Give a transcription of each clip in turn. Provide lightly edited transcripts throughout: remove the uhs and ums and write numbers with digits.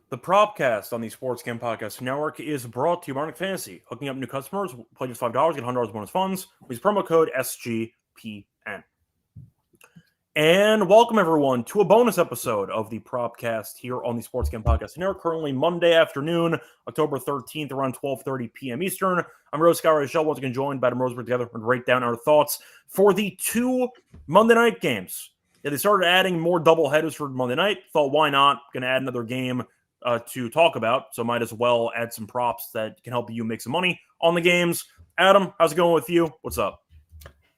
The Propcast on the Sports Game Podcast Network is brought to you by Arctic Fantasy. Hooking up new customers, play just $5, get $100 bonus funds. Use promo code SGPN. And welcome, everyone, to a bonus episode of the Propcast here on the Sports Game Podcast Network. Currently Monday afternoon, October 13th, around 12:30 p.m. Eastern. I'm Reichel, once again joined by Adam Rosenberg together and write down our thoughts for the two Monday night games. Yeah, they started adding more doubleheaders for Monday night. Thought, why not? Going to add another game to talk about, so might as well add some props that can help you make some money on the games. Adam, how's it going with you? What's up?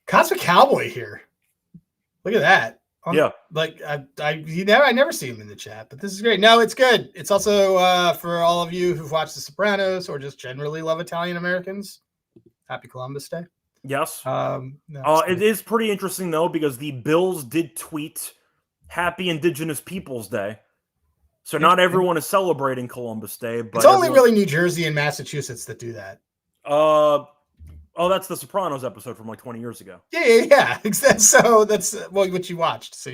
Cosmic Cowboy here. Look at that. Yeah. Like I never see him in the chat, but this is great. No, it's good. It's also for all of you who've watched The Sopranos or just generally love Italian Americans. Happy Columbus Day. Yes. It is pretty interesting though, because the Bills did tweet Happy Indigenous Peoples Day. So not everyone is celebrating Columbus Day, but it's only really New Jersey and Massachusetts that do that. That's the Sopranos episode from like 20 years ago. Yeah. So that's what you watched. So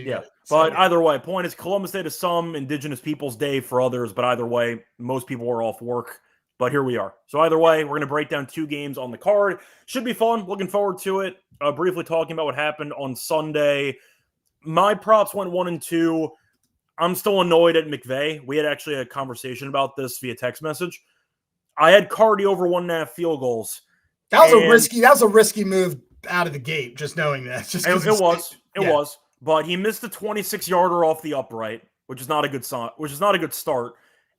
Either way, point is Columbus Day to some, Indigenous Peoples Day for others, but either way, most people are off work. But here we are. So either way, we're going to break down two games on the card. Should be fun. Looking forward to it. Briefly talking about what happened on Sunday. My props went 1-2. I'm still annoyed at McVay. We had actually a conversation about this via text message. I had Cardi over 1.5 field goals. That was a risky move out of the gate. Just knowing that, it was. But he missed a 26-yarder off the upright, which is not a good start.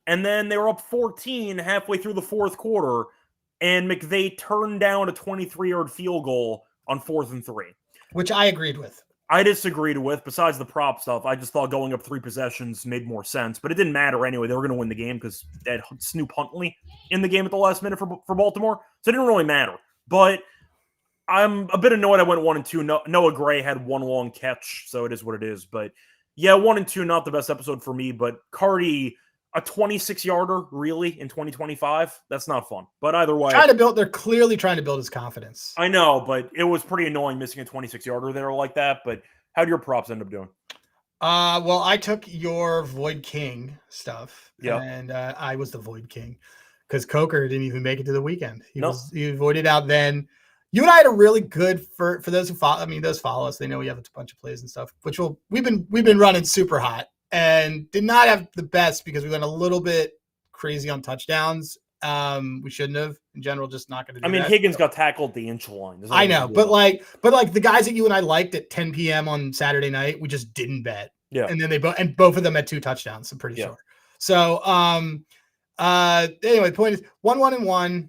And then they were up 14 halfway through the fourth quarter, and McVay turned down a 23-yard field goal on 4th and 3, which I agreed with. I disagreed with. Besides the prop stuff, I just thought going up 3 possessions made more sense. But it didn't matter anyway. They were going to win the game because they had Snoop Huntley in the game at the last minute for Baltimore. So it didn't really matter. But I'm a bit annoyed I went 1-2. Noah Gray had one long catch, so it is what it is. But yeah, 1-2, not the best episode for me. But Cardi, a 26-yarder, really, in 2025? That's not fun. But either way, they're clearly trying to build his confidence. I know, but it was pretty annoying missing a 26-yarder there like that. But how did your props end up doing? Well, I took your Void King stuff, yeah, and I was the Void King because Coker didn't even make it to the weekend. He voided out then. You and I had a really good for those who follow. I mean, those follow us. They know we have a bunch of plays and stuff, which we've been running super hot. And did not have the best because we went a little bit crazy on touchdowns. We shouldn't have. In general, just not going to do that. Higgins got tackled the inch line. I know, but like the guys that you and I liked at 10 p.m. on Saturday night, we just didn't bet. Yeah. And then both of them had 2 touchdowns, I'm pretty sure. So anyway, point is 1-1-1.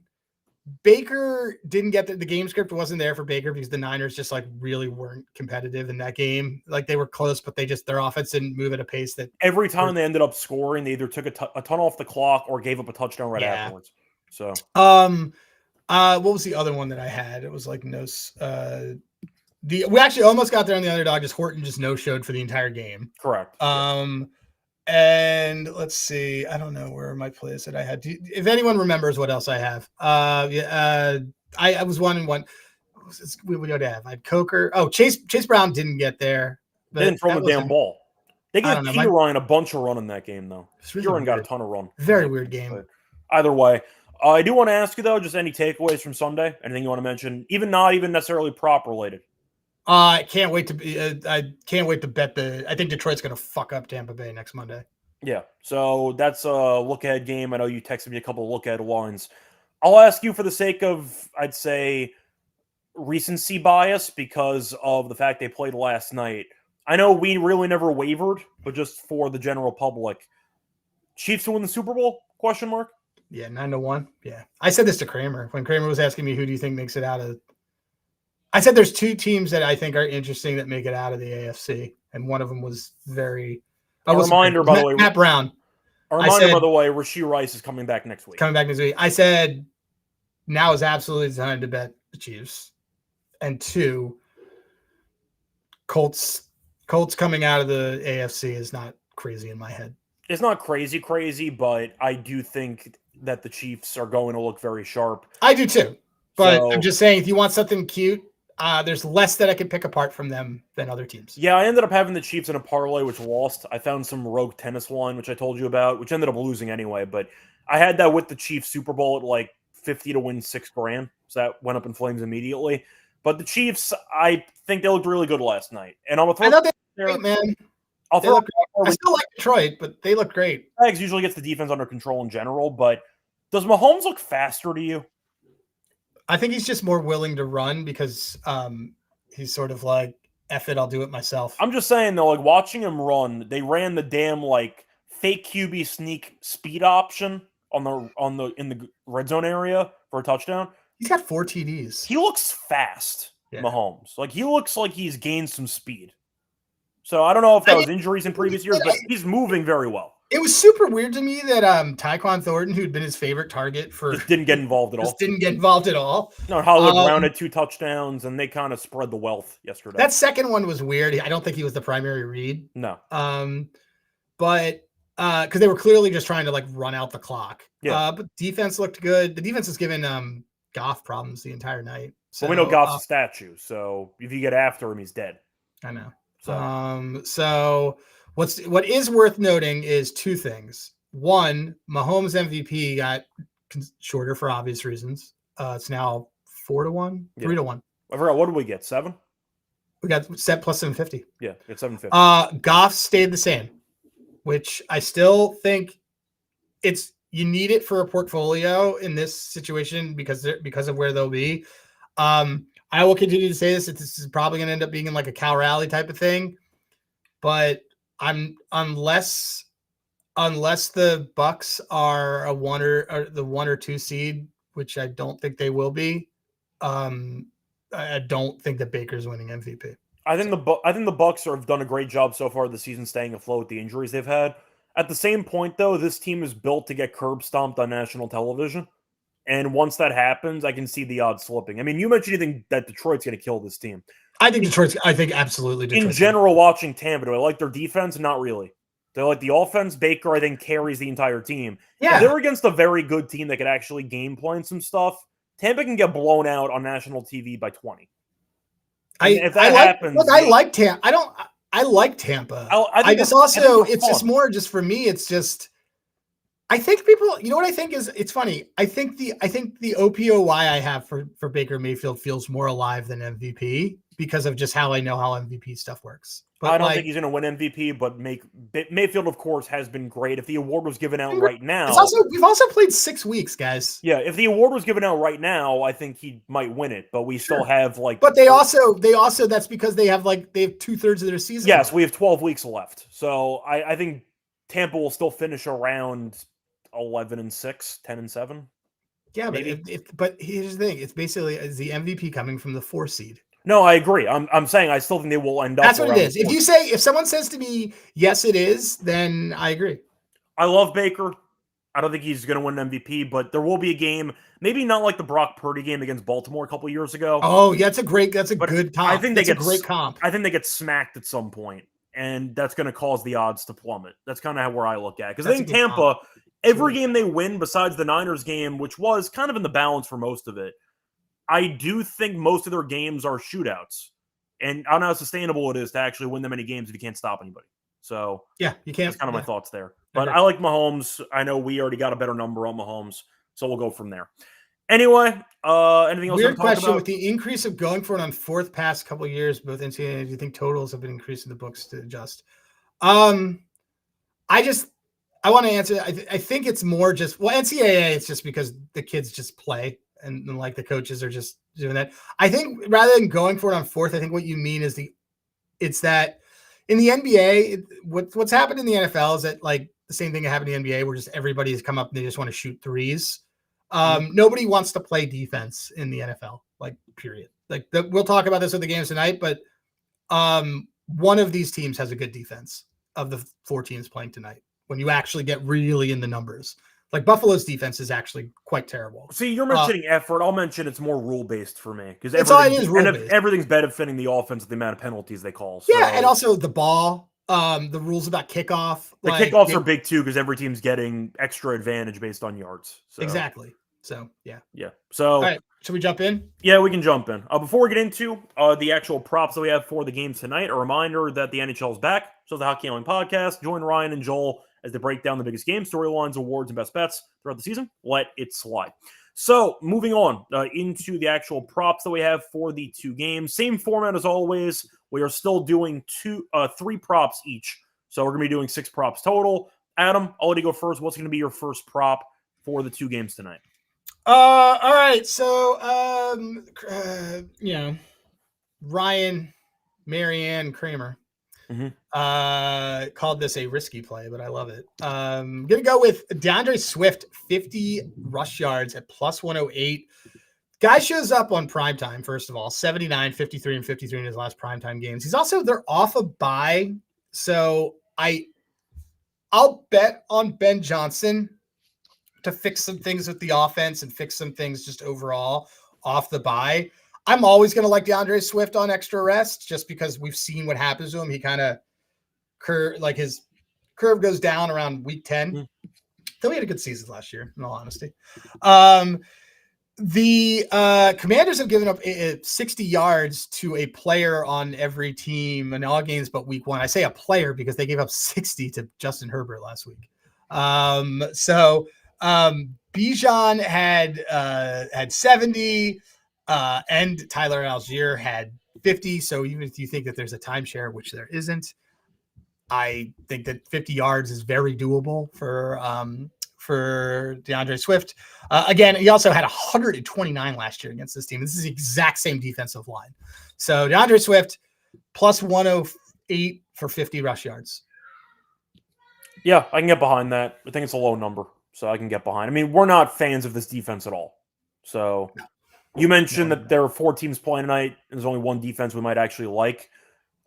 Baker didn't get the game script wasn't there for Baker because the Niners just like really weren't competitive in that game. Like they were close, but their offense didn't move at a pace that every time they ended up scoring, they either took a ton off the clock or gave up a touchdown afterwards. So, what was the other one that I had? It was like we actually almost got there on the underdog. Just Horton just no-showed for the entire game. Correct. And let's see. I don't know where my plays that I had. If anyone remembers what else I have, I was 1-1. What would I have? I had Coker. Oh, Chase Brown didn't get there. They didn't throw the damn ball. They gave Ryan a bunch of run in that game, though. Ryan got a ton of run. Very weird game. But either way, I do want to ask you though, just any takeaways from Sunday? Anything you want to mention? Not even necessarily prop related. I can't wait to bet I think Detroit's going to fuck up Tampa Bay next Monday. Yeah. So that's a look ahead game. I know you texted me a couple of look ahead lines. I'll ask you for the sake of, I'd say, recency bias because of the fact they played last night. I know we really never wavered, but just for the general public, Chiefs to win the Super Bowl? ? Yeah. 9-1. Yeah. I said this to Kramer when Kramer was asking me, who do you think makes it out of I said there's 2 teams that I think are interesting that make it out of the AFC, and one of them was very. By the way, Matt Brown. A reminder, by the way, Rashee Rice is coming back next week. I said now is absolutely the time to bet the Chiefs, and 2, Colts coming out of the AFC is not crazy in my head. It's not crazy, but I do think that the Chiefs are going to look very sharp. I do too, but I'm just saying if you want something cute. there's less that I could pick apart from them than other teams. Yeah, I ended up having the Chiefs in a parlay, which lost. I found some rogue tennis line, which I told you about, which ended up losing anyway. But I had that with the Chiefs Super Bowl at like 50 to win $6,000. So that went up in flames immediately. But the Chiefs, I think they looked really good last night. And I'm I thought they looked great, man. I still like Detroit, but they look great. Spags usually gets the defense under control in general, but does Mahomes look faster to you? I think he's just more willing to run because he's sort of like, F it, I'll do it myself. I'm just saying though, like watching him run, they ran the damn like fake QB sneak speed option in the red zone area for a touchdown. He's got 4 TDs. He looks fast, Mahomes. Like he looks like he's gained some speed. So I don't know if that was injuries in previous years, but he's moving very well. It was super weird to me that Tyquan Thornton, who'd been his favorite target just didn't get involved at all. Didn't get involved at all. No, Hollywood Brown had 2 touchdowns, and they kind of spread the wealth yesterday. That second one was weird. I don't think he was the primary read. No. But because they were clearly just trying to like run out the clock. Yeah. But defense looked good. The defense has given Goff problems the entire night. So we know Goff's a statue, so if you get after him, he's dead. I know. So what is worth noting is 2 things. One, Mahomes MVP got shorter for obvious reasons. It's now 4-1, 3-1. I forgot, what did we get? 7? We got set plus 750. Yeah, it's 750. Goff stayed the same, which I still think you need it for a portfolio in this situation because of where they'll be. I will continue to say this. This is probably going to end up being in like a Cal Rally type of thing, but unless the Bucks are a 1 or 2 seed, which I don't think they will be, I don't think that Baker's winning MVP. I think the Bucks have done a great job so far this season staying afloat with the injuries they've had. At the same point, though, this team is built to get curb stomped on national television. And once that happens, I can see the odds slipping. I mean, you mentioned you think that Detroit's going to kill this team. I think absolutely Detroit's in general, watching Tampa, do I like their defense? Not really. They like the offense. Baker, I think, carries the entire team. Yeah. If they're against a very good team that could actually game plan some stuff, Tampa can get blown out on national TV by 20. If that happens... Look, I like Tampa. I like Tampa. It's more just for me, it's just... I think people, you know what I think is, it's funny. I think the OPOY I have for Baker Mayfield feels more alive than MVP because of just how I know how MVP stuff works. But I don't think he's going to win MVP, but Mayfield, of course, has been great. If the award was given out right now, we've also played 6 weeks, guys. Yeah, if the award was given out right now, I think he might win it. But we still have like. But they also that's because they have 2/3 of their season. Yes, we have 12 weeks left, so I think Tampa will still finish around 11-6, 10-7. Yeah, but here's the thing: it's basically the MVP coming from the 4 seed. No, I agree. I'm saying I still think they will end up. That's what it is. If someone says to me, yes, it is, then I agree. I love Baker. I don't think he's going to win an MVP, but there will be a game, maybe not like the Brock Purdy game against Baltimore a couple years ago. Oh, yeah, that's a good comp. I think that's a great comp. I think they get smacked at some point, and that's going to cause the odds to plummet. That's kind of where I look at it. Because I think Tampa, every game they win besides the Niners game, which was kind of in the balance for most of it, I do think most of their games are shootouts. And I don't know how sustainable it is to actually win that many games if you can't stop anybody. So yeah, you can't. That's kind of my thoughts there. But I like Mahomes. I know we already got a better number on Mahomes, so we'll go from there. Anyway, anything else? Weird question. With the increase of going for it on 4th past couple of years, both NCAA, do you think totals have been increased in the books to adjust? I want to answer. I think it's more just NCAA. It's just because the kids just play. And like the coaches are just doing that. I think rather than going for it on 4th, I think what you mean is it's that in the NBA, what's happened in the NFL is that like the same thing that happened in the NBA where just everybody has come up and they just want to shoot threes. Nobody wants to play defense in the NFL, like period. We'll talk about this with the games tonight, but one of these teams has a good defense of the 4 teams playing tonight when you actually get really in the numbers. Like Buffalo's defense is actually quite terrible. See, you're mentioning effort. I'll mention it's more rule-based for me because everything's benefiting the offense with the amount of penalties they call. So. Yeah, and also the ball, the rules about kickoff. The kickoffs are big too because every team's getting extra advantage based on yards. So. Exactly. So, yeah. Yeah. So, all right. Should we jump in? Yeah, we can jump in. Before we get into the actual props that we have for the game tonight, a reminder that the NHL is back. So the Hockey Gambling Podcast. Join Ryan and Joel as they break down the biggest game storylines, awards, and best bets throughout the season. Let it slide. So moving on into the actual props that we have for the two games. Same format as always. We are still doing three props each. So we're going to be doing 6 props total. Adam, I'll let you go first. What's going to be your first prop for the two games tonight? All right. So, Ryan, Marianne Kramer called this a risky play, but I love it. Going to go with DeAndre Swift, 50 rush yards at plus 108. Guy shows up on primetime, first of all, 79, 53, and 53 in his last primetime games. They're off a bye. So I'll bet on Ben Johnson to fix some things with the offense and fix some things just overall off the bye. I'm always going to like DeAndre Swift on extra rest just because we've seen what happens to him. He kind of his curve goes down around week 10. Though he had a good season last year, in all honesty. The Commanders have given up 60 yards to a player on every team in all games but week 1. I say a player because they gave up 60 to Justin Herbert last week. Bijan had 70, and Tyler Algier had 50. So even if you think that there's a timeshare, which there isn't, I think that 50 yards is very doable for DeAndre Swift. Again, he also had 129 last year against this team. This is the exact same defensive line. So DeAndre Swift plus 108 for 50 rush yards. Yeah, I can get behind that. I think it's a low number, so I can get behind. I mean, we're not fans of this defense at all. So you mentioned that there are 4 teams playing tonight, and there's only one defense we might actually like.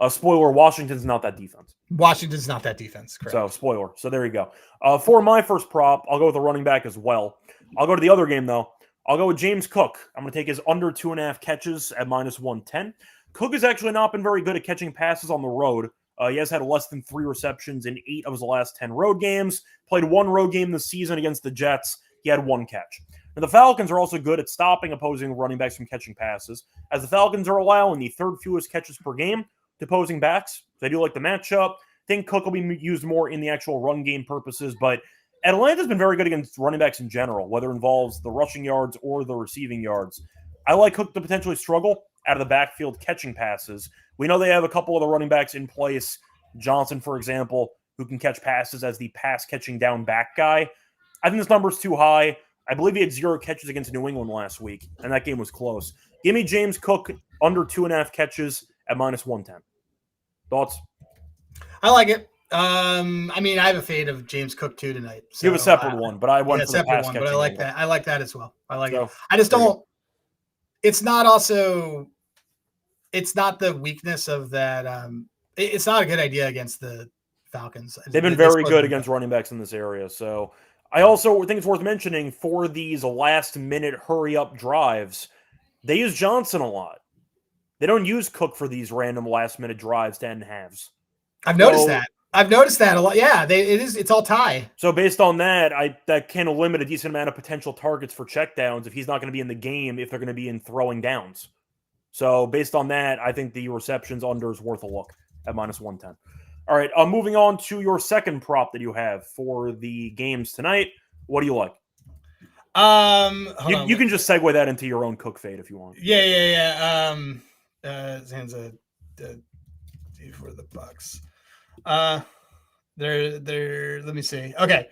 Spoiler, Washington's not that defense. Washington's not that defense, correct. So, spoiler. So, there you go. For my first prop, I'll go with a running back as well. I'll go to the other game, though. I'll go with James Cook. I'm going to take his under 2.5 catches at minus 110. Cook has actually not been very good at catching passes on the road. He has had less than 3 receptions in 8 of his last 10 road games. Played 1 road game this season against the Jets. He had 1 catch. Now, the Falcons are also good at stopping opposing running backs from catching passes, as the Falcons are allowing the 3rd fewest catches per game to opposing backs. They do like the matchup. I think Cook will be used more in the actual run game purposes, but Atlanta's been very good against running backs in general, whether it involves the rushing yards or the receiving yards. I like Cook to potentially struggle out of the backfield catching passes. We know they have a couple of the running backs in place. Johnson, for example, who can catch passes as the pass-catching down back guy. I think this number's too high. I believe he had 0 catches against New England last week, and that game was close. Give me James Cook under 2.5 catches at minus 110. Thoughts? I like it. I mean, I have a fade of James Cook too tonight. So, you have a separate one, but I went for the pass catching. But I like that. I like that as well. I like it. I just don't. It's not the weakness of that. It's not a good idea against the Falcons. They've been very good against running backs in this area. So I also think it's worth mentioning for these last-minute hurry-up drives, they use Johnson a lot. They don't use Cook for these random last-minute drives to end halves. I've noticed that a lot. Yeah, it's all tie. So based on that, that can limit a decent amount of potential targets for checkdowns if he's not going to be in the game, if they're going to be in throwing downs. So based on that, I think the receptions under is worth a look at minus 110. All right, moving on to your second prop that you have for the games tonight. What do you like? You can just segue that into your own Cook fade if you want. Yeah. Zanza for the Bucks. Let me see. Okay.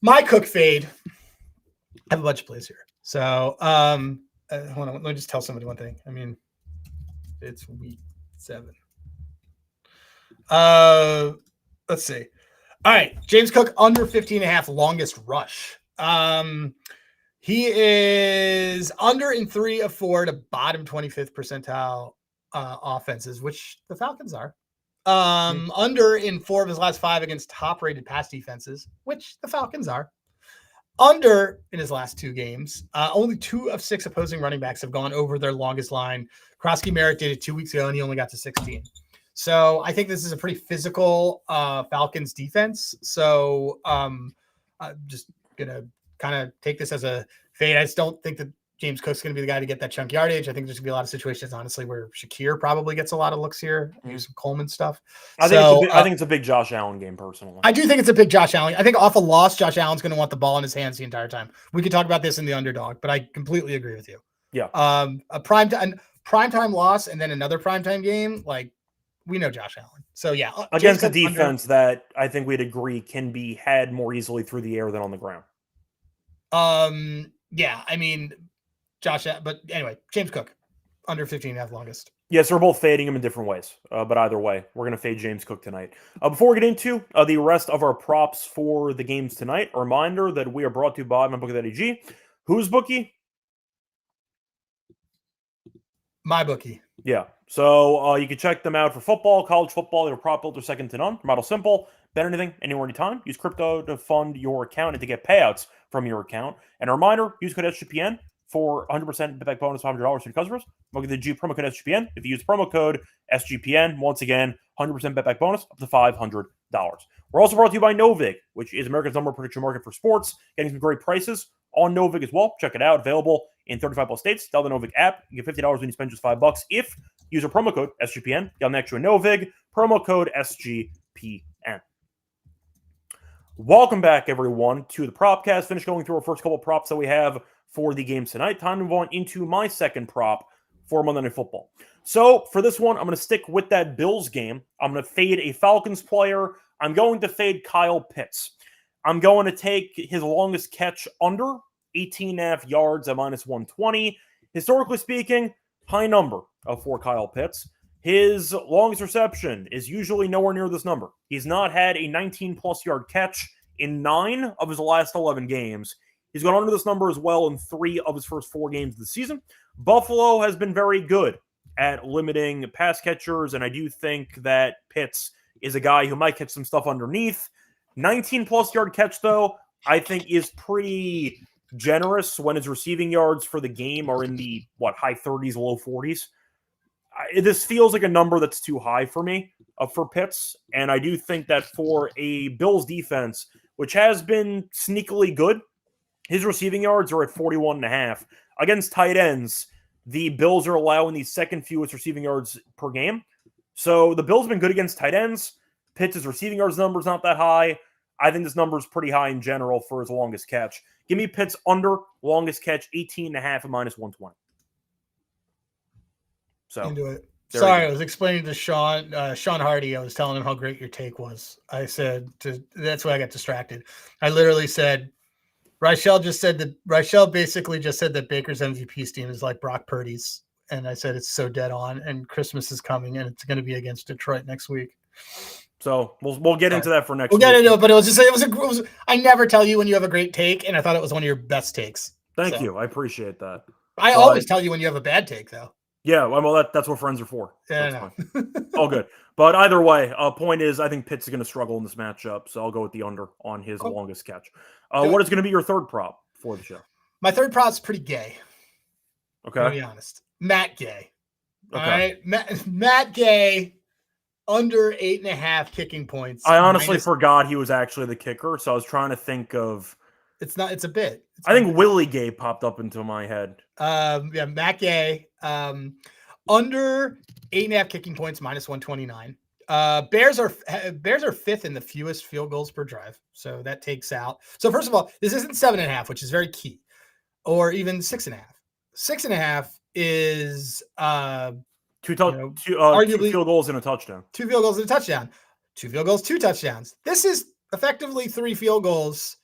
My Cook fade. I have a bunch of plays here. So, hold on. Let me just tell somebody one thing. I mean, it's week 7. Let's see. All right. James Cook under 15.5 longest rush. He is under in 3 of 4 to bottom 25th percentile offenses, which the Falcons are. Under in 4 of his last 5 against top-rated pass defenses, which the Falcons are. Under in his last 2 games, only 2 of 6 opposing running backs have gone over their longest line. Krosky Merritt did it 2 weeks ago, and he only got to 16. So I think this is a pretty physical Falcons defense. So I'm just going to kind of take this as a fade. I just don't think that James Cook's going to be the guy to get that chunk yardage. I think there's going to be a lot of situations, honestly, where Shakir probably gets a lot of looks here. Maybe some Coleman stuff. I think it's a big Josh Allen game, personally. I do think it's a big Josh Allen. I think off a loss, Josh Allen's going to want the ball in his hands the entire time. We could talk about this in the underdog, but I completely agree with you. Yeah. A primetime loss and then another primetime game, like, we know Josh Allen. So, yeah. Against a defense that I think we'd agree can be had more easily through the air than on the ground. Yeah, I mean, but anyway, James Cook, under 15.5 longest. Yes, we're both fading him in different ways. But either way, we're going to fade James Cook tonight. Before we get into the rest of our props for the games tonight, a reminder that we are brought to you by MyBookie.ag. Whose bookie? MyBookie. Yeah. So you can check them out for football, college football. They're prop builder second to none. Model simple. Bet anything, anywhere, anytime. Use crypto to fund your account and to get payouts from your account. And a reminder, use code SGPN for 100% bet back bonus $500 for your customers. Look at the promo code SGPN. If you use promo code SGPN, once again, 100% bet back bonus up to $500. We're also brought to you by Novig, which is America's number one prediction market for sports. Getting some great prices on Novig as well. Check it out. Available in 35 plus states. Download the Novig app. You get $50 when you spend just $5 if you use a promo code SGPN. Get on next to a Novig. Promo code SGPN. Welcome back, everyone, to the Propcast. Finish going through our first couple of props that we have for the games tonight. Time to move on into my second prop for Monday Night Football. So for this one, I'm going to stick with that Bills game. I'm going to fade a Falcons player. I'm going to fade Kyle Pitts. I'm going to take his longest catch under 18.5 yards at minus 120. Historically speaking, high number for Kyle Pitts. His longest reception is usually nowhere near this number. He's not had a 19-plus yard catch in 9 of his last 11 games. He's gone under this number as well in 3 of his first 4 games of the season. Buffalo has been very good at limiting pass catchers, and I do think that Pitts is a guy who might catch some stuff underneath. 19-plus yard catch, though, I think is pretty generous when his receiving yards for the game are in the, high 30s, low 40s. This feels like a number that's too high for me for Pitts, and I do think that for a Bills defense, which has been sneakily good, his receiving yards are at 41.5. Against tight ends, the Bills are allowing the second fewest receiving yards per game. So the Bills have been good against tight ends. Pitts' receiving yards number is not that high. I think this number is pretty high in general for his longest catch. Give me Pitts under longest catch, 18.5 at minus 120. So into it. Sorry, I was explaining to Sean Hardy. I was telling him how great your take was. I said that's why I got distracted. I literally said, Reichel basically just said that Baker's MVP team is like Brock Purdy's, and I said it's so dead on. And Christmas is coming, and it's going to be against Detroit next week. So we'll get into that for next. We'll get into it, but it was. I never tell you when you have a great take, and I thought it was one of your best takes. Thank you, I appreciate that. I always tell you when you have a bad take, though. Yeah, well, that's what friends are for. So yeah, all good. But either way, point is, I think Pitts is going to struggle in this matchup, so I'll go with the under on his longest catch. What is going to be your third prop for the show? My third prop is pretty gay. Okay. To be honest. Matt Gay. Okay. All right. Matt Gay, under 8.5 kicking points. I honestly forgot he was actually the kicker, so I was trying to think of... It's a bit. I think Willie Gay popped up into my head. Yeah, Matt Gay. Under 8.5 kicking points, minus 129. Bears are 5th in the fewest field goals per drive. So that takes out. So first of all, this isn't 7.5, which is very key, or even 6.5. 6.5 is Two field goals and a touchdown. 2 field goals and a touchdown. 2 field goals, 2 touchdowns. This is effectively 3 field goals.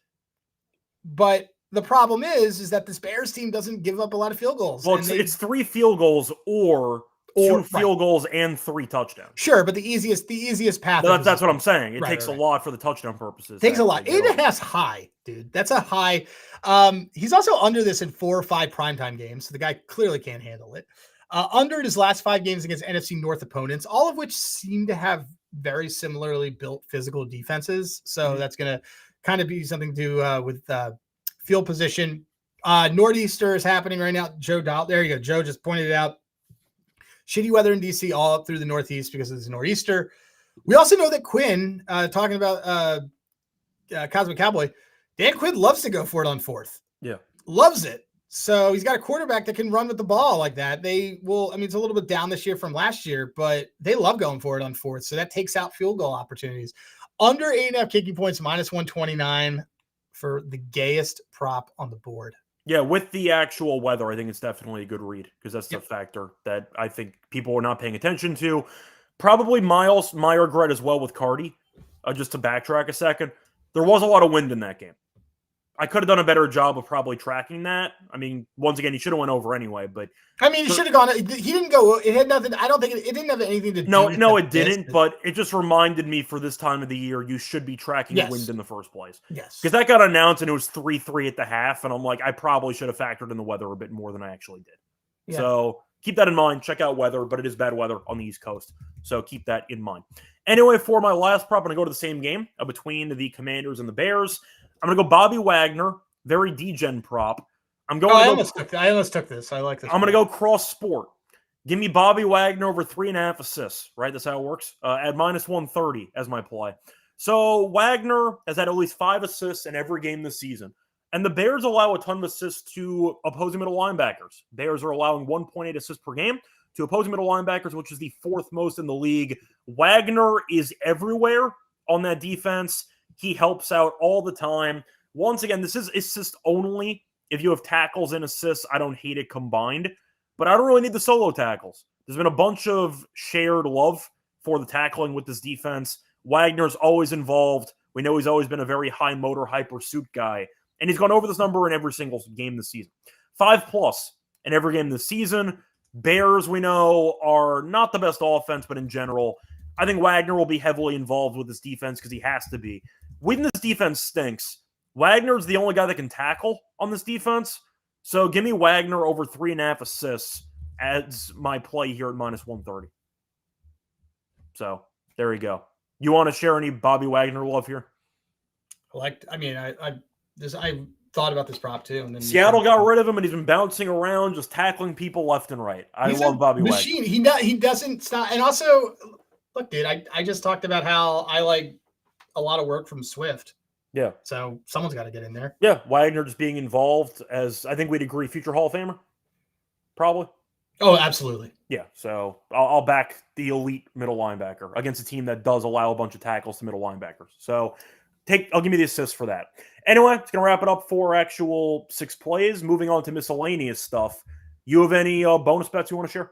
But the problem is that this Bears team doesn't give up a lot of field goals. Well, it's 3 field goals or 2 field goals and 3 touchdowns. Sure, but the easiest path. That's what I'm saying. It takes a lot for the touchdown purposes. Takes a lot. 8.5's high, dude. That's a high. He's also under this in 4 or 5 primetime games, so the guy clearly can't handle it. Under his last 5 games against NFC North opponents, all of which seem to have very similarly built physical defenses. So that's going to kind of be something to do with field position. Northeaster is happening right now. There you go. Joe just pointed it out. Shitty weather in DC all up through the Northeast because of this Nor'easter. We also know that Quinn, talking about Cosmic Cowboy, Dan Quinn loves to go for it on 4th. Yeah. Loves it. So he's got a quarterback that can run with the ball like that. They will, I mean, it's a little bit down this year from last year, but they love going for it on fourth. So that takes out field goal opportunities. Under 8.5 kicking points, minus 129 for the gayest prop on the board. Yeah, with the actual weather, I think it's definitely a good read because that's the factor that I think people are not paying attention to. Probably Miles, my regret as well with Cardi. Just to backtrack a second, there was a lot of wind in that game. I could have done a better job of probably tracking that. I mean, once again, he should have went over anyway, but I mean, he should have gone. He didn't go. It had nothing. I don't think it didn't have anything to do. No, it didn't. But it just reminded me for this time of the year, you should be tracking the wind in the first place. Yes, because that got announced and it was 3-3 at the half, and I'm like, I probably should have factored in the weather a bit more than I actually did. Yeah. So keep that in mind. Check out weather, but it is bad weather on the East Coast, so keep that in mind. Anyway, for my last prop, I'm going to go to the same game between the Commanders and the Bears. I'm going to go Bobby Wagner. Very degen prop. I'm going. I almost took this. I like this. I'm going to go cross sport. Give me Bobby Wagner over 3.5 assists. Right, that's how it works. At minus 130 as my play. So Wagner has had at least 5 assists in every game this season, and the Bears allow a ton of assists to opposing middle linebackers. Bears are allowing 1.8 assists per game to opposing middle linebackers, which is the 4th most in the league. Wagner is everywhere on that defense. He helps out all the time. Once again, this is assist only. If you have tackles and assists, I don't hate it combined, but I don't really need the solo tackles. There's been a bunch of shared love for the tackling with this defense. Wagner's always involved. We know he's always been a very high motor, high pursuit guy, and he's gone over this number in every single game this season. 5+ in every game this season. Bears, we know, are not the best offense, but in general, I think Wagner will be heavily involved with this defense because he has to be. When this defense stinks, Wagner's the only guy that can tackle on this defense. So give me Wagner over 3.5 assists as my play here at minus 130. So there you go. You want to share any Bobby Wagner love here? I thought about this prop too. And then Seattle got rid of him, and he's been bouncing around, just tackling people left and right. I love Bobby Wagner. He doesn't stop. And also, look, dude, I just talked about how I like a lot of work from Swift. Yeah. So someone's got to get in there. Yeah. Wagner just being involved as, I think we'd agree, future Hall of Famer. Probably. Oh, absolutely. Yeah. So I'll back the elite middle linebacker against a team that does allow a bunch of tackles to middle linebackers. So I'll give me the assist for that. Anyway, it's going to wrap it up for actual 6 plays. Moving on to miscellaneous stuff. You have any bonus bets you want to share?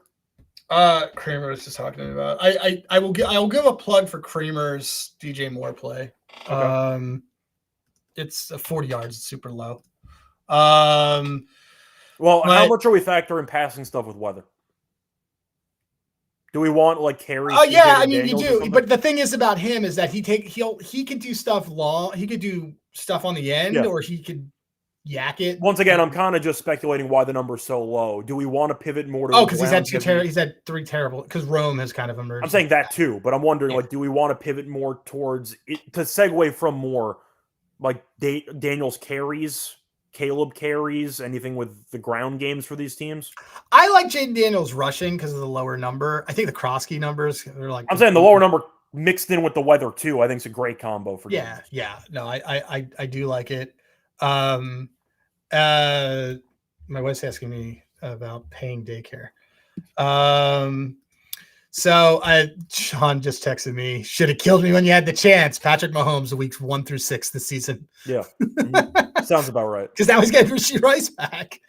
Kramer was just talking about. I will give a plug for Kramer's DJ Moore play. Okay. It's 40 yards. It's super low. How much are we factoring passing stuff with weather? Do we want like carries? Oh yeah, I mean you do. But the thing is about him is that he could do stuff long. He could do stuff on the end, or he could yak it. Once again, I'm kind of just speculating why the number's so low. Do we want to pivot more to? Oh, because he's had 3 terrible. Because Rome has kind of emerged. I'm saying that too, but I'm wondering like, do we want to pivot more towards it to segue from more like Daniel's carries, Caleb carries, anything with the ground games for these teams? I like Jaden Daniels rushing because of the lower number. I think the Krosky numbers are like. I'm saying the lower number mixed in with the weather too. I think it's a great combo for. Yeah. No, I do like it. My wife's asking me about paying daycare. So Sean just texted me, should have killed me when you had the chance. Patrick Mahomes, weeks 1 through 6 this season. Yeah. Sounds about right. Because now he's getting Rasheed Rice back.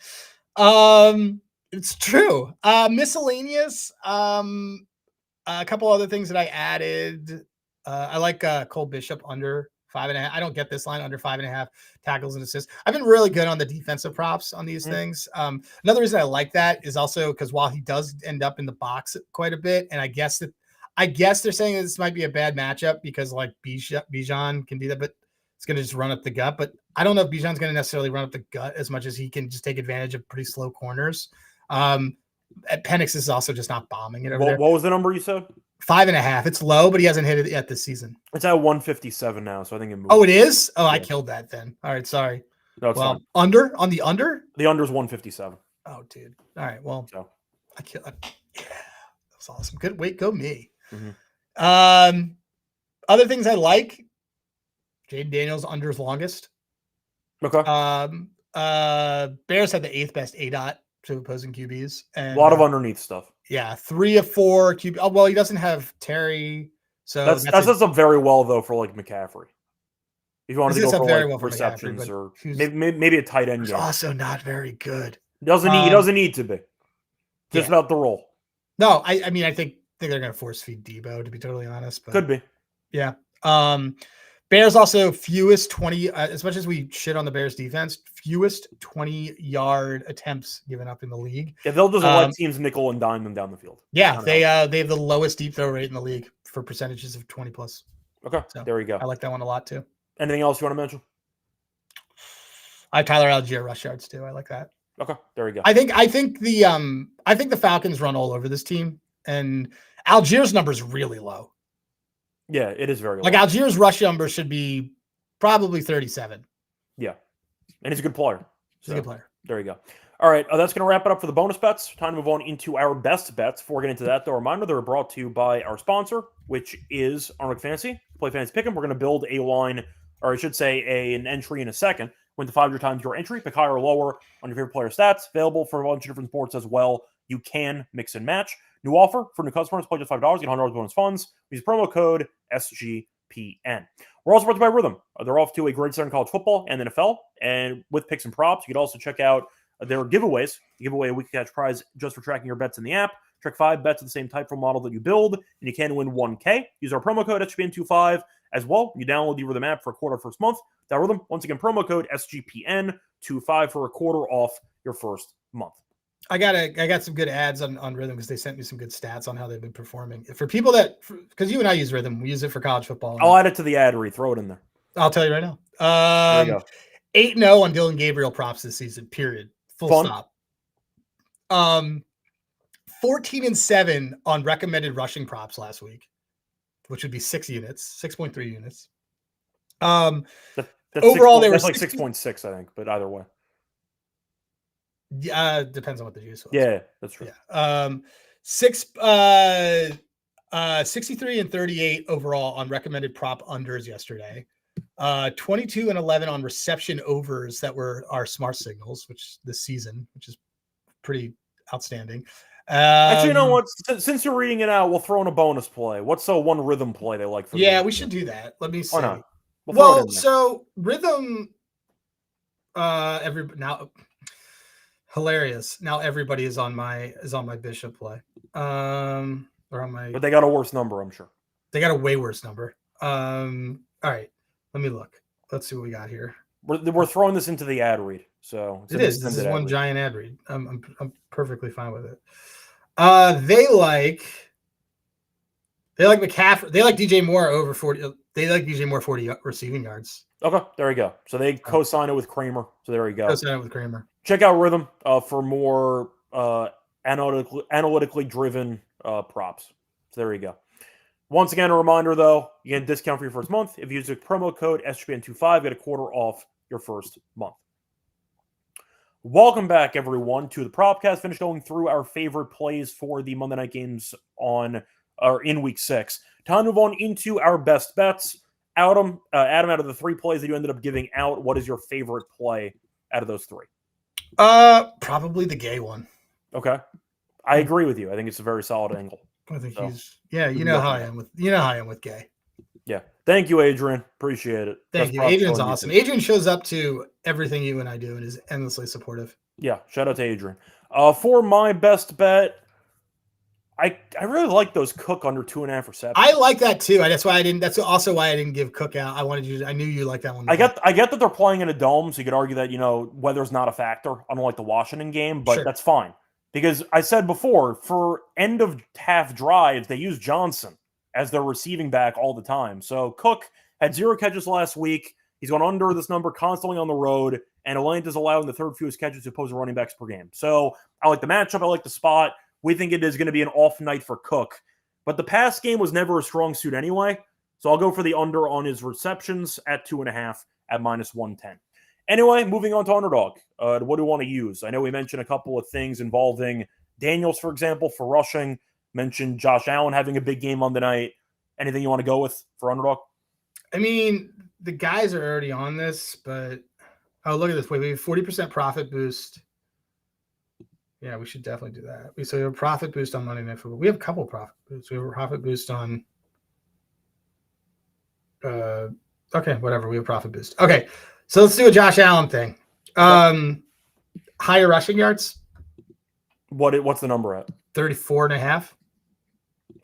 It's true. Miscellaneous. A couple other things that I added. I like Cole Bishop under 5.5. I don't get this line under 5.5 tackles and assists. I've been really good on the defensive props on these things. Another reason I like that is also because while he does end up in the box quite a bit, and I guess they're saying that this might be a bad matchup because like Bijan can do that, but it's going to just run up the gut. But I don't know if Bijan's going to necessarily run up the gut as much as he can just take advantage of pretty slow corners. Penix is also just not bombing it over there. What was the number you said? 5.5. It's low, but he hasn't hit it yet this season. It's at 157 now, so I think it moved. Oh, it is? Oh, yeah. I killed that then. All right, sorry. No, it's fine. Under? On the under? The under is 157. Oh, dude. All right, well, so. Yeah, that was awesome. Good. Wait, go me. Mm-hmm. Other things I like, Jaden Daniels under's longest. Okay. Bears had the 8th best ADOT to opposing QBs. And a lot of underneath stuff. Yeah, 3 of 4 QB. Oh, well, he doesn't have Terry, so that sets up very well though for like McCaffrey. If you wanted to go for like receptions or maybe a tight end game. He's also not very good. He doesn't need to be. Just about the role. No, I mean I think they're going to force feed Debo, to be totally honest. But could be. Yeah. Bears also fewest 20, as much as we shit on the Bears defense, fewest 20-yard attempts given up in the league. Yeah, they'll just let teams nickel and dime them down the field. Yeah, they have the lowest deep throw rate in the league for percentages of 20 plus. Okay, so there we go. I like that one a lot too. Anything else you want to mention? I have Tyler Algier rush yards too. I like that. Okay, there we go. I think the Falcons run all over this team, and Algier's number is really low. Yeah, it is very low. Like Algier's rush number should be probably 37. Yeah, and he's a good player. He's a good player. There you go. All right, that's going to wrap it up for the bonus bets. Time to move on into our best bets. Before we get into that, though, a reminder, they're brought to you by our sponsor, which is Underdog Fantasy. Play Fantasy Pick'em. We're going to build a line, or I should say an entry in a second. Win to 5 times your entry. Pick higher or lower on your favorite player stats. Available for a bunch of different sports as well. You can mix and match. New offer for new customers. Play just $5. Get $100 bonus funds. Use promo code SGPN. We're also brought to you by Rhythm. They're off to a great start in college football and NFL. And with picks and props, you can also check out their giveaways. You give away a weekly cash prize just for tracking your bets in the app. Track 5 bets of the same type for model that you build, and you can win $1K. Use our promo code SGPN25 as well. You download the Rhythm app for a quarter first month. That Rhythm, once again, promo code SGPN25 for a quarter off your first month. I got some good ads on Rhythm because they sent me some good stats on how they've been performing. For people that, because you and I use Rhythm, we use it for college football. I'll add it to the ad read. Throw it in there. I'll tell you right now. There you go. 8-0 on Dylan Gabriel props this season, period. Full stop. 14-7 on recommended rushing props last week, which would be 6.3 units. Overall, they were like 6.6, I think, but either way. Yeah, depends on what the juice was. Yeah, that's true. Yeah. 63 and 38 overall on recommended prop unders yesterday. 22 and 11 on reception overs that were our smart signals, which this season, which is pretty outstanding. Actually, you know what? Since you're reading it out, we'll throw in a bonus play. What's the one Rhythm play they like? We should do that. Let me see. Why not? Well, so Rhythm, hilarious. Now everybody is on my Bishop play. Or on my. But they got a worse number, I'm sure. They got a way worse number. All right, let me look. Let's see what we got here. We're throwing this into the ad read, so this is one giant ad read. I'm perfectly fine with it. They like McCaffrey. They like DJ Moore over 40. They like DJ Moore 40 receiving yards. Okay, there we go. So they co-sign it with Kramer. So there we go. Co-sign it with Kramer. Check out Rhythm for more analytically driven props. So there you go. Once again, a reminder though, you get a discount for your first month if you use the promo code SGPN25. Get a quarter off your first month. Welcome back, everyone, to the Propcast. Finished going through our favorite plays for the Monday night games in Week 6. Time to move on into our best bets. Adam, out of the 3 plays that you ended up giving out, what is your favorite play out of those 3? Probably the Gay one. Okay, I agree with you. I think it's a very solid angle. I think you know how I am with Gay. Yeah. Thank you, Adrian. Appreciate it. Thank you. Adrian's awesome. Adrian shows up to everything you and I do and is endlessly supportive. Yeah. Shout out to Adrian. For my best bet, I really like those Cook under 2.5 receptions. I like that too. That's also why I didn't give Cook out. I knew you liked that one. I get that they're playing in a dome, so you could argue that, weather's not a factor, unlike the Washington game, but That's fine. Because I said before, for end of half drives, they use Johnson as their receiving back all the time. So Cook had 0 catches last week. He's gone under this number constantly on the road, and Atlanta's allowing the 3rd fewest catches to opposing running backs per game. So I like the matchup. I like the spot. We think it is going to be an off night for Cook. But the pass game was never a strong suit anyway, so I'll go for the under on his receptions at 2.5 at -110. Anyway, moving on to Underdog. What do we want to use? I know we mentioned a couple of things involving Daniels, for example, for rushing. Mentioned Josh Allen having a big game on the night. Anything you want to go with for Underdog? I mean, the guys are already on this, but Oh, look at this. Wait, we have 40% profit boost. Yeah, we should definitely do that. So we have a profit boost on Monday Night Football. We have a couple profit boosts. We have a profit boost on okay, whatever. We have a profit boost. Okay. So let's do a Josh Allen thing. Higher rushing yards. What's the number at? 34.5.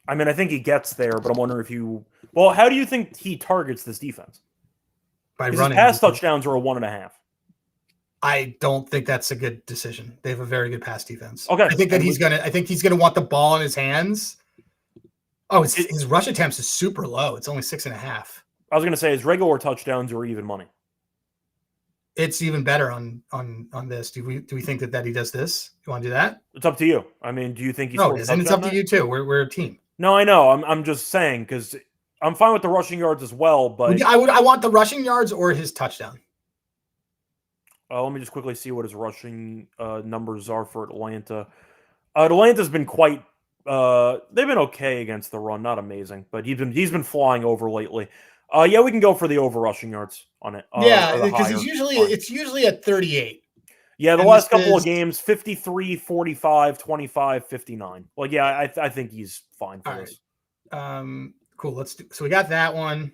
I mean, I think he gets there, but I'm wondering if you. Well, how do you think he targets this defense? By His running. pass touchdowns are a 1.5. I don't think that's a good decision. They have a very good pass defense. Okay. I think that he's gonna want the ball in his hands. Oh, his rush attempts is super low. It's only 6.5. I was gonna say his regular touchdowns are even money. It's even better on this. Do we think that he does this? You want to do that? It's up to you. I mean, do you think he's no? It's up to you too. We're a team. No, I know. I'm just saying because I'm fine with the rushing yards as well, but I want the rushing yards or his touchdown. Let me just quickly see what his rushing numbers are for Atlanta. Atlanta's been quite. They've been okay against the run, not amazing, but he's been flying over lately. Yeah, we can go for the over rushing yards on it. Yeah, because it's usually at 38. Yeah, the last couple of games, 53, 45, 25, 59. Well, yeah, I think he's fine for this. Right. Cool. Let's do. So we got that one.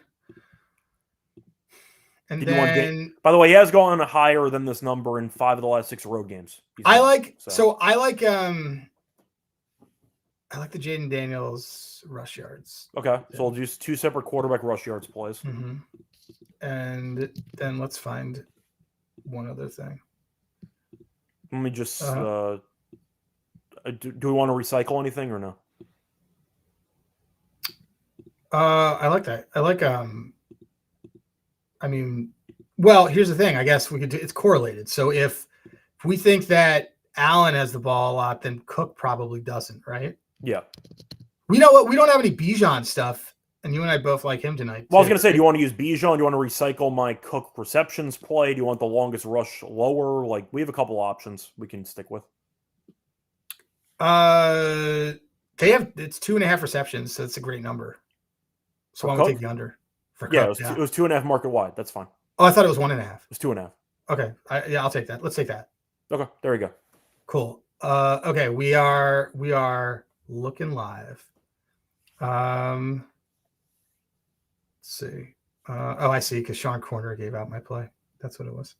And then, by the way, he has gone higher than this number in 5 of the last 6 road games. I like the Jaden Daniels rush yards. Okay, so we'll do 2 separate quarterback rush yards plays. Mm-hmm. And then let's find one other thing. Let me just do we want to recycle anything or no? I like that. I like I mean, well, here's the thing. I guess we could do it's correlated. So if we think that Allen has the ball a lot, then Cook probably doesn't, right? Yeah. We know what we don't have any Bijan stuff, and you and I both like him tonight. Well, I was gonna say, do you want to use Bijan? Do you want to recycle my Cook receptions play? Do you want the longest rush lower? Like, we have a couple options we can stick with. It's 2.5 receptions, so it's a great number. So I'm gonna take the under. Yeah, it was 2.5 market wide. That's fine. Oh, I thought it was 1.5. It was 2.5. Okay, I'll take that. Let's take that. Okay, there we go. Cool. Okay, we are looking live. Let's see. I see, because Sean Corner gave out my play. That's what it was.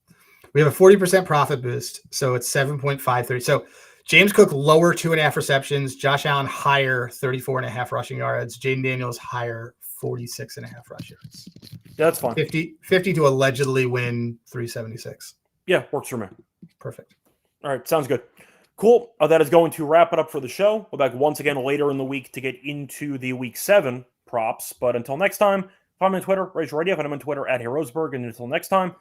We have a 40% profit boost, so it's 7.53. So James Cook lower 2.5 receptions, Josh Allen higher 34.5 rushing yards, Jaden Daniels higher 46.5 rush yards. Yeah, that's fine. 50 to allegedly win 376. Yeah, works for me. Perfect. All right, sounds good. Cool. That is going to wrap it up for the show. We'll be back once again later in the week to get into the Week 7 props. But until next time, find me on Twitter, Reichel Radio. Find him on Twitter at Rosenberg. And until next time,